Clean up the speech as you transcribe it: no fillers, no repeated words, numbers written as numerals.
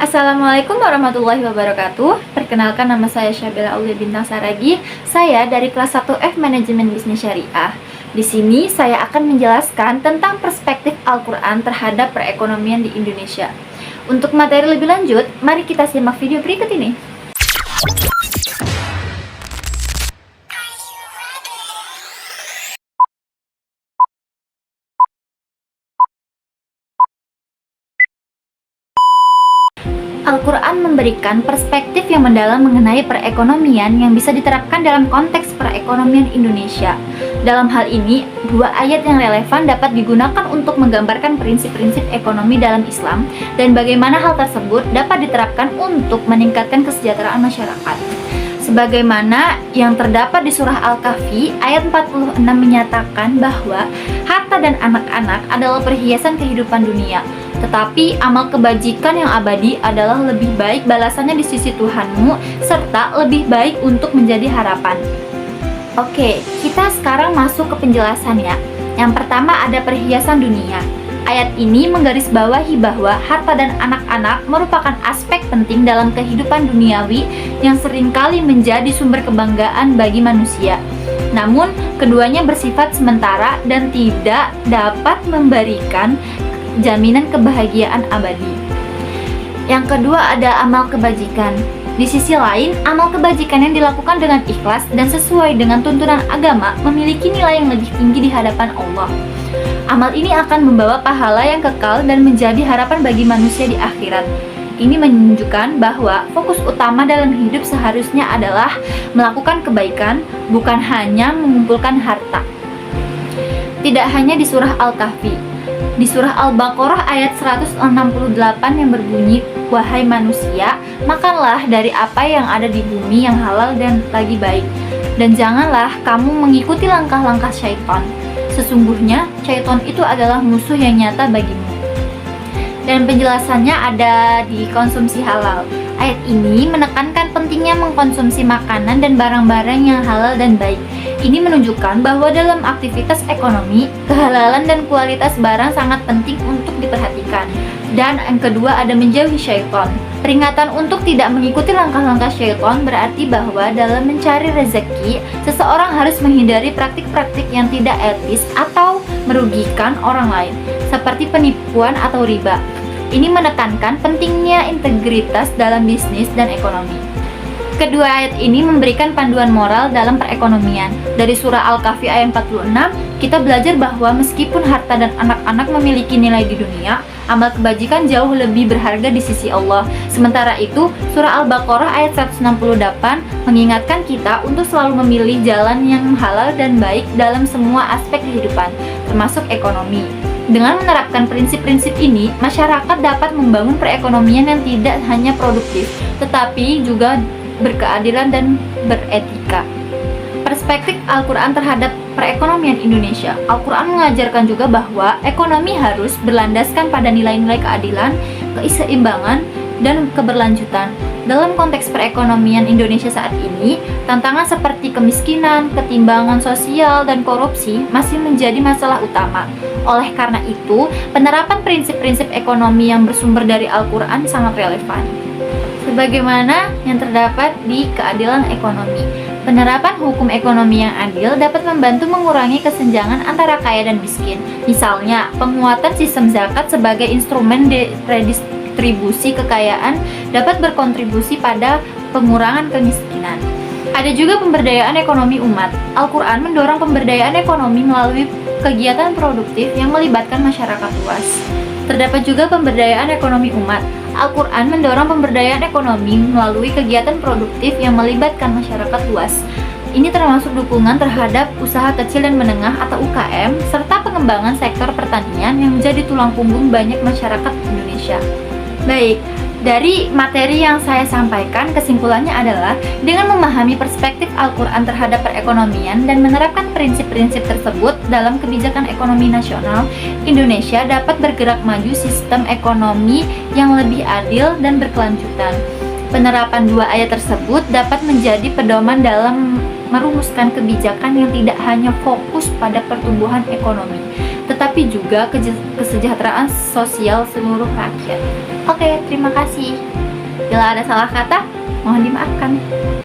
Assalamualaikum warahmatullahi wabarakatuh. Perkenalkan, nama saya Syabila Aulia Bintang Saragi. Saya dari kelas 1F Manajemen Bisnis Syariah. Di sini saya akan menjelaskan tentang perspektif Al-Quran terhadap perekonomian di Indonesia. Untuk materi lebih lanjut, mari kita simak video berikut ini. Al-Quran memberikan perspektif yang mendalam mengenai perekonomian yang bisa diterapkan dalam konteks perekonomian Indonesia. Dalam hal ini, dua ayat yang relevan dapat digunakan untuk menggambarkan prinsip-prinsip ekonomi dalam Islam dan bagaimana hal tersebut dapat diterapkan untuk meningkatkan kesejahteraan masyarakat. Sebagaimana yang terdapat di surah Al-Kahfi ayat 46 menyatakan bahwa harta dan anak-anak adalah perhiasan kehidupan dunia, tetapi amal kebajikan yang abadi adalah lebih baik balasannya di sisi Tuhanmu, serta lebih baik untuk menjadi harapan. Oke, kita sekarang masuk ke penjelasannya. Yang pertama ada perhiasan dunia. Ayat ini menggarisbawahi bahwa harta dan anak-anak merupakan aspek penting dalam kehidupan duniawi yang seringkali menjadi sumber kebanggaan bagi manusia. Namun, keduanya bersifat sementara dan tidak dapat memberikan jaminan kebahagiaan abadi. Yang kedua ada amal kebajikan. Di sisi lain, amal kebajikan yang dilakukan dengan ikhlas dan sesuai dengan tuntunan agama memiliki nilai yang lebih tinggi di hadapan Allah. Amal ini akan membawa pahala yang kekal dan menjadi harapan bagi manusia di akhirat. Ini menunjukkan bahwa fokus utama dalam hidup seharusnya adalah melakukan kebaikan, bukan hanya mengumpulkan harta. Tidak hanya di surah Al-Kahfi, di surah Al-Baqarah ayat 168 yang berbunyi, "Wahai manusia, makanlah dari apa yang ada di bumi yang halal dan lagi baik, dan janganlah kamu mengikuti langkah-langkah syaitan. Sesungguhnya syaitan itu adalah musuh yang nyata bagimu." Dan penjelasannya ada di konsumsi halal. Ayat ini menekankan pentingnya mengkonsumsi makanan dan barang-barang yang halal dan baik. Ini menunjukkan bahwa dalam aktivitas ekonomi, kehalalan dan kualitas barang sangat penting untuk diperhatikan. Dan yang kedua ada menjauhi syaitan. Peringatan untuk tidak mengikuti langkah-langkah syaitan berarti bahwa dalam mencari rezeki, seseorang harus menghindari praktik-praktik yang tidak etis atau merugikan orang lain, seperti penipuan atau riba. Ini menekankan pentingnya integritas dalam bisnis dan ekonomi. Kedua ayat ini memberikan panduan moral dalam perekonomian. Dari surah Al-Kahfi ayat 46, kita belajar bahwa meskipun harta dan anak-anak memiliki nilai di dunia, amal kebajikan jauh lebih berharga di sisi Allah. Sementara itu, surah Al-Baqarah ayat 168 mengingatkan kita untuk selalu memilih jalan yang halal dan baik dalam semua aspek kehidupan, termasuk ekonomi. Dengan menerapkan prinsip-prinsip ini, masyarakat dapat membangun perekonomian yang tidak hanya produktif, tetapi juga berkeadilan dan beretika. Perspektif Al-Quran terhadap perekonomian Indonesia. Al-Quran mengajarkan juga bahwa ekonomi harus berlandaskan pada nilai-nilai keadilan, keseimbangan, dan keberlanjutan. Dalam konteks perekonomian Indonesia saat ini, tantangan seperti kemiskinan, ketimbangan sosial, dan korupsi masih menjadi masalah utama. Oleh karena itu, penerapan prinsip-prinsip ekonomi yang bersumber dari Al-Quran sangat relevan. Sebagaimana yang terdapat di keadilan ekonomi. Penerapan hukum ekonomi yang adil dapat membantu mengurangi kesenjangan antara kaya dan miskin. Misalnya, penguatan sistem zakat sebagai instrumen redistribusi kekayaan dapat berkontribusi pada pengurangan kemiskinan. Ada juga pemberdayaan ekonomi umat. Al-Quran mendorong pemberdayaan ekonomi melalui kegiatan produktif yang melibatkan masyarakat luas. Terdapat juga pemberdayaan ekonomi umat. Al-Quran mendorong pemberdayaan ekonomi melalui kegiatan produktif yang melibatkan masyarakat luas. Ini termasuk dukungan terhadap usaha kecil dan menengah atau UKM, serta pengembangan sektor pertanian yang menjadi tulang punggung banyak masyarakat Indonesia. Baik, dari materi yang saya sampaikan, kesimpulannya adalah dengan memahami perspektif Al-Quran terhadap perekonomian dan menerapkan prinsip-prinsip tersebut dalam kebijakan ekonomi nasional, Indonesia dapat bergerak maju sistem ekonomi yang lebih adil dan berkelanjutan. Penerapan dua ayat tersebut dapat menjadi pedoman dalam merumuskan kebijakan yang tidak hanya fokus pada pertumbuhan ekonomi, tetapi juga kesejahteraan sosial seluruh rakyat. Oke, terima kasih. Bila ada salah kata, mohon dimaafkan.